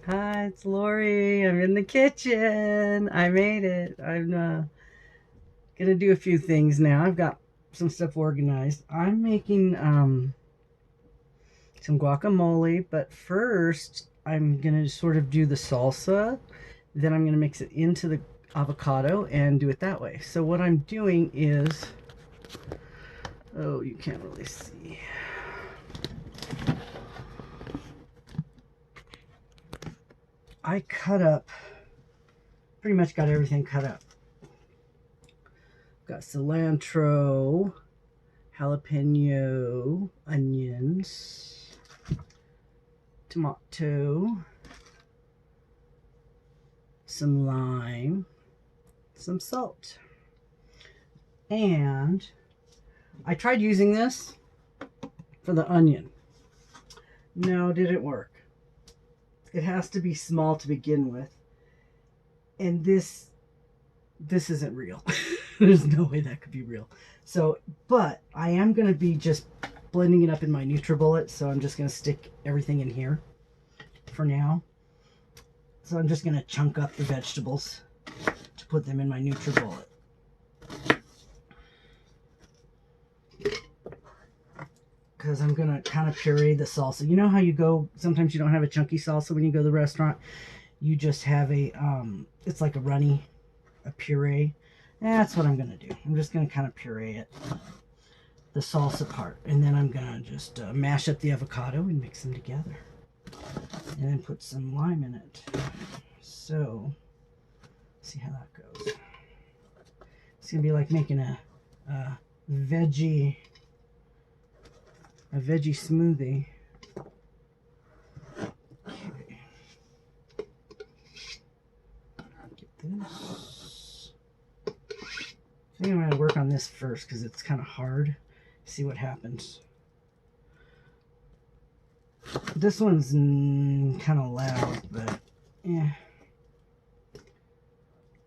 Hi, it's Lori. I'm in the kitchen. I made it. I'm gonna do a few things now. I've got some stuff organized. I'm making some guacamole, but first I'm gonna sort of do the salsa. Then I'm gonna mix it into the avocado and do it that way. So what I'm doing is, oh, you can't really see. I cut up, pretty much got everything cut up. Got cilantro, jalapeno, onions, tomato, some lime, some salt. And I tried using this for the onion. No, didn't work. It has to be small to begin with. And this isn't real. There's no way that could be real. So, but I am going to be just blending it up in my NutriBullet. So I'm just going to stick everything in here for now. So I'm just going to chunk up the vegetables to put them in my NutriBullet. Because I'm going to kind of puree the salsa. You know how you go, sometimes you don't have a chunky salsa when you go to the restaurant. You just have a, it's like a puree. That's what I'm going to do. I'm just going to kind of puree it, the salsa part. And then I'm going to just mash up the avocado and mix them together. And then put some lime in it. So, see how that goes. It's going to be like making a veggie smoothie. Okay. Get this. I think I'm going to work on this first because it's kind of hard. See what happens. This one's kind of loud, but yeah.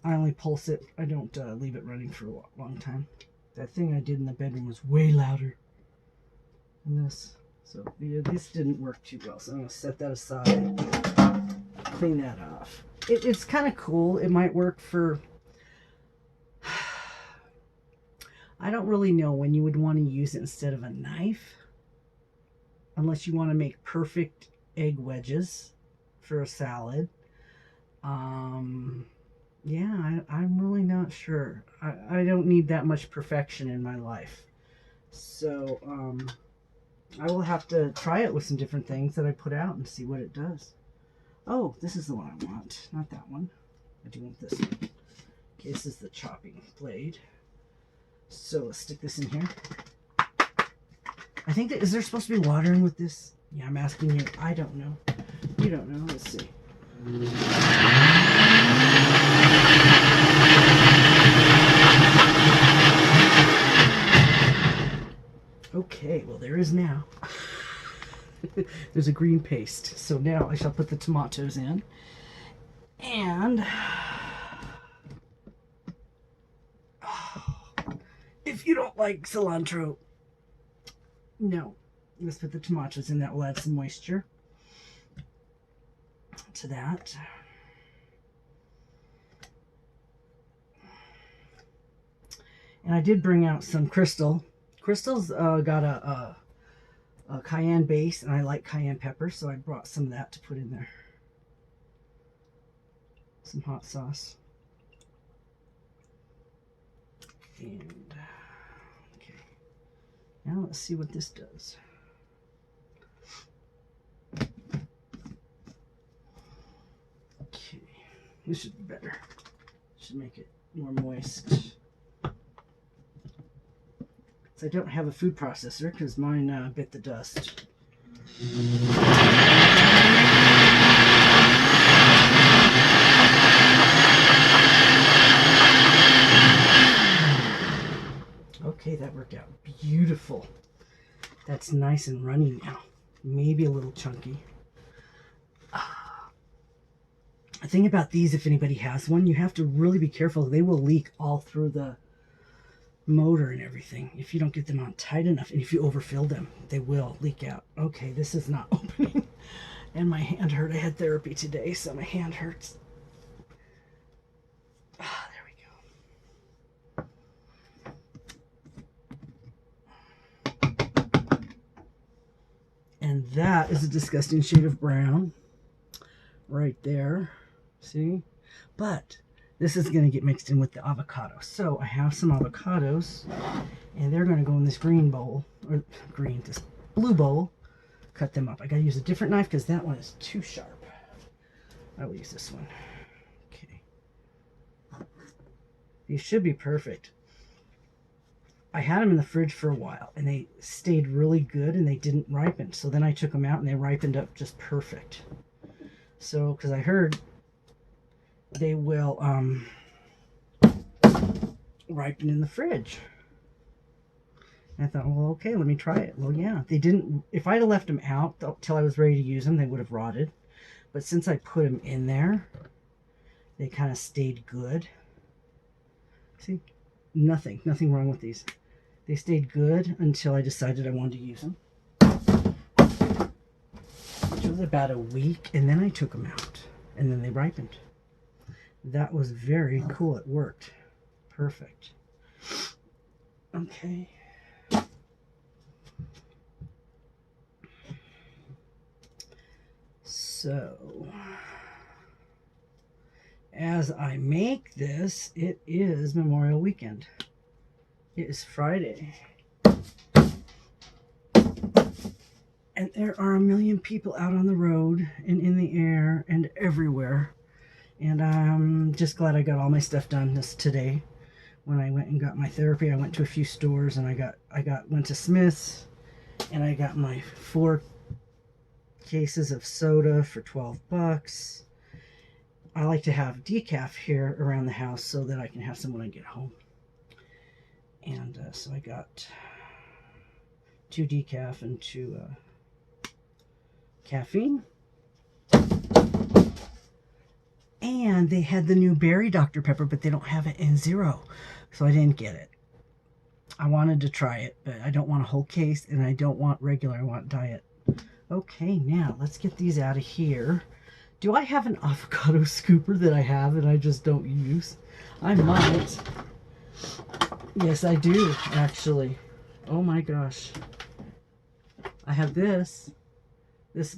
I only pulse it. I don't leave it running for a long time. That thing I did in the bedroom was way louder than this. So yeah, this didn't work too well. So I'm going to set that aside. Clean that off. It's kind of cool. It might work for... I don't really know when you would want to use it instead of a knife. Unless you want to make perfect egg wedges for a salad. Yeah, I'm really not sure. I don't need that much perfection in my life. So, I will have to try it with some different things that I put out and see what it does. Oh, this is the one I want. Not that one. I do want this one. Okay, this is the chopping blade. So let's stick this in here. I think that, is there supposed to be water in with this? Yeah, I'm asking you. I don't know. You don't know. Let's see. Okay, well there is now. There's a green paste. So now I shall put the tomatoes in. And if you don't like cilantro, no, let's put the tomatoes in. That will add some moisture to that. And I did bring out some Crystal. Crystal's got a cayenne base, and I like cayenne pepper, so I brought some of that to put in there. Some hot sauce. And, okay. Now let's see what this does. Okay. This should be better. Should make it more moist. So I don't have a food processor because mine bit the dust. Okay, that worked out beautiful. That's nice and runny now. Maybe a little chunky. The thing about these, if anybody has one, you have to really be careful. They will leak all through the motor and everything if you don't get them on tight enough, and if you overfill them they will leak out. Okay, this is not opening, And my hand hurt. I had therapy today, so my hand hurts. Ah, there we go. And that is a disgusting shade of brown right there. See? But this is going to get mixed in with the avocado. So I have some avocados, and they're going to go in this green bowl, or green, this blue bowl. Cut them up. I got to use a different knife because that one is too sharp. I will use this one. Okay. These should be perfect. I had them in the fridge for a while, and they stayed really good, and they didn't ripen. So then I took them out, and they ripened up just perfect. So, because I heard they will ripen in the fridge. And I thought, well, okay, let me try it. Well, yeah, they didn't. If I'd have left them out till I was ready to use them, they would have rotted. But since I put them in there, they kind of stayed good. See, nothing wrong with these. They stayed good until I decided I wanted to use them, which was about a week, and then I took them out, and then they ripened. That was very cool. It worked perfect. Okay. So, as I make this, it is Memorial Weekend. It is Friday. And there are a million people out on the road and in the air and everywhere. And I'm just glad I got all my stuff done today. When I went and got my therapy, I went to a few stores and I went to Smith's, and I got my 4 cases of soda for $12. I like to have decaf here around the house so that I can have some when I get home. And so I got 2 decaf and 2 caffeine. And they had the new berry Dr. Pepper, but they don't have it in zero, so I didn't get it. I wanted to try it, but I don't want a whole case, and I don't want regular. I want diet. Okay, now let's get these out of here. Do I have an avocado scooper that I have and I just don't use? I might. Yes, I do, actually. Oh my gosh. I have this.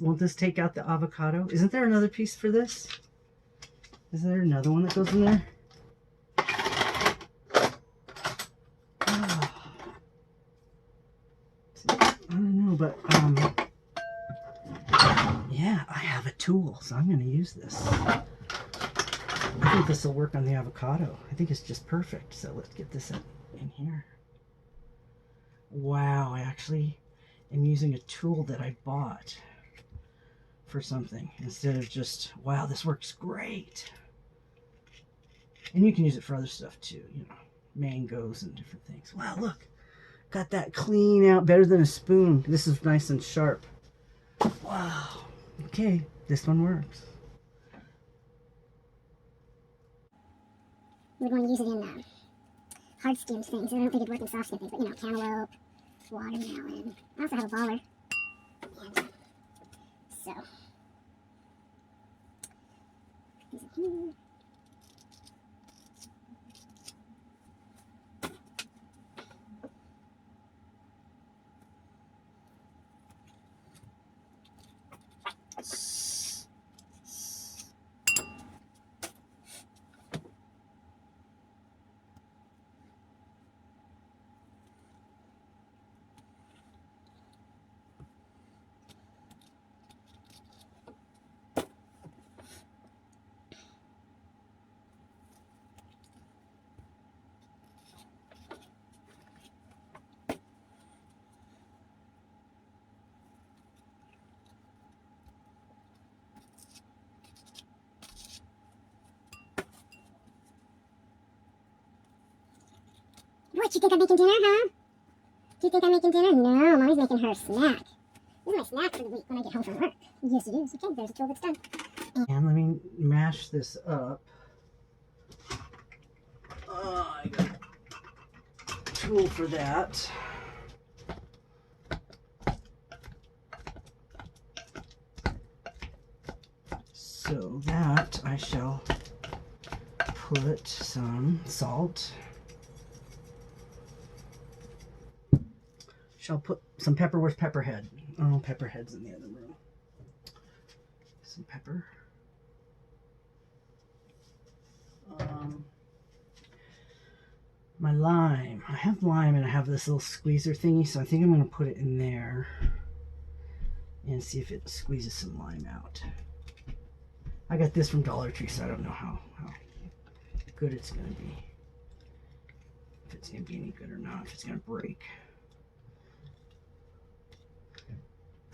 Won't this take out the avocado? Isn't there another piece for this? Is there another one that goes in there? Oh. I don't know, but yeah, I have a tool, so I'm going to use this. I think this will work on the avocado. I think it's just perfect. So let's get this in here. Wow, I actually am using a tool that I bought for something instead of just, wow, this works great. And you can use it for other stuff too, you know, mangoes and different things. Wow, look, got that clean out, better than a spoon. This is nice and sharp. Wow. Okay, this one works. We're going to use it in hard skimmed things. I don't think it'd work in soft skimmed things, but you know, cantaloupe, watermelon. I also have a baller. And so, these are here. What, you think I'm making dinner, huh? Do you think I'm making dinner? No, Mommy's making her a snack. This is my snack for the week when I get home from work. Yes, it is. Okay, there's a tool that's done. And let me mash this up. I got a tool for that. So that I shall put some salt. Shall put some pepper. Where's Pepperhead? Oh, Pepperhead's in the other room. Some pepper. My lime. I have lime and I have this little squeezer thingy, so I think I'm going to put it in there and see if it squeezes some lime out. I got this from Dollar Tree, so I don't know how good it's going to be. If it's going to be any good or not, if it's going to break.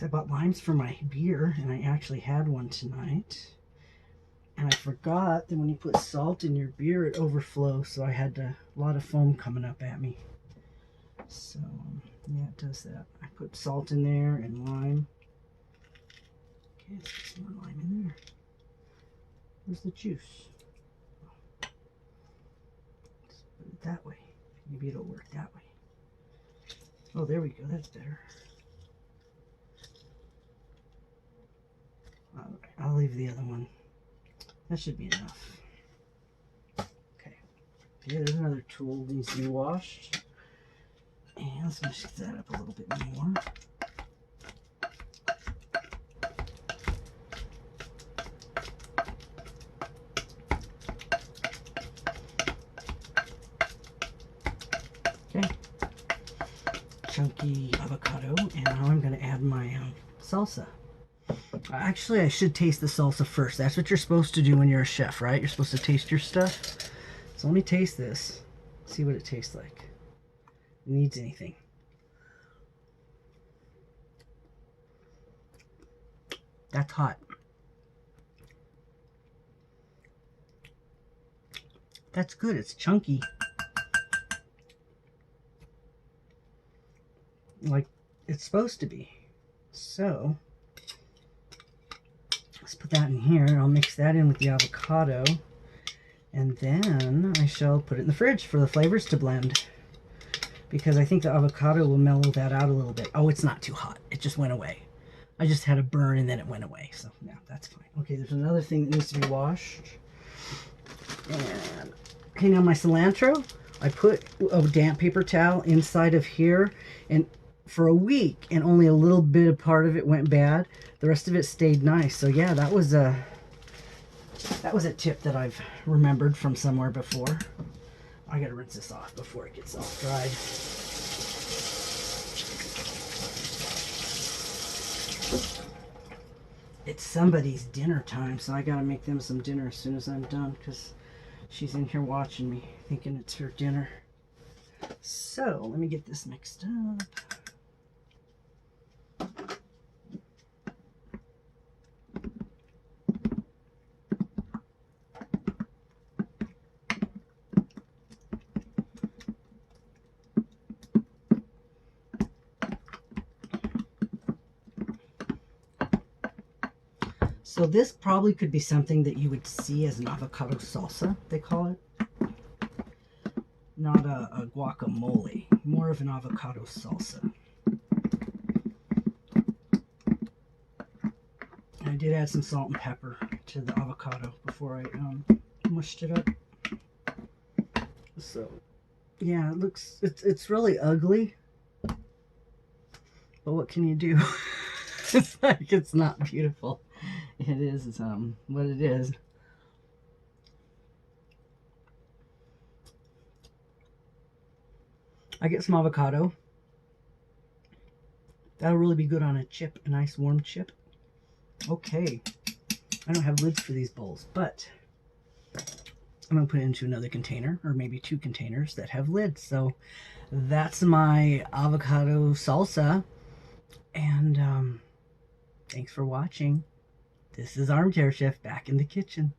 I bought limes for my beer, and I actually had one tonight. And I forgot that when you put salt in your beer, it overflows, so I had a lot of foam coming up at me. So, yeah, it does that. I put salt in there and lime. Okay, let's get some more lime in there. Where's the juice? Let's put it that way. Maybe it'll work that way. Oh, there we go. That's better. All right, I'll leave the other one. That should be enough. Okay. Okay, there's another tool that needs to be washed. And let's mix that up a little bit more. Okay. Chunky avocado. And now I'm going to add my salsa. Actually, I should taste the salsa first. That's what you're supposed to do when you're a chef, right? You're supposed to taste your stuff. So let me taste this. See what it tastes like. It needs anything. That's hot. That's good. It's chunky. Like it's supposed to be. So let's put that in here. I'll mix that in with the avocado. And then I shall put it in the fridge for the flavors to blend. Because I think the avocado will mellow that out a little bit. Oh, it's not too hot. It just went away. I just had a burn and then it went away. So, yeah, that's fine. Okay, there's another thing that needs to be washed. And, okay, now my cilantro. I put a damp paper towel inside of here. And for a week, and only a little bit of part of it went bad. The rest of it stayed nice. So yeah, that was a tip that I've remembered from somewhere before. I gotta rinse this off before it gets all dried. It's somebody's dinner time, so I gotta make them some dinner as soon as I'm done, because she's in here watching me, thinking it's her dinner. So let me get this mixed up. So this probably could be something that you would see as an avocado salsa, they call it. Not a guacamole, more of an avocado salsa. And I did add some salt and pepper to the avocado before I mushed it up. So yeah, it looks, it's really ugly, but what can you do? It's like, it's not beautiful. It is what it is. I get some avocado. That'll really be good on a chip, a nice warm chip. Okay, I don't have lids for these bowls, but I'm gonna put it into another container, or maybe 2 containers that have lids. So that's my avocado salsa, and thanks for watching. This is Armchair Chef back in the kitchen.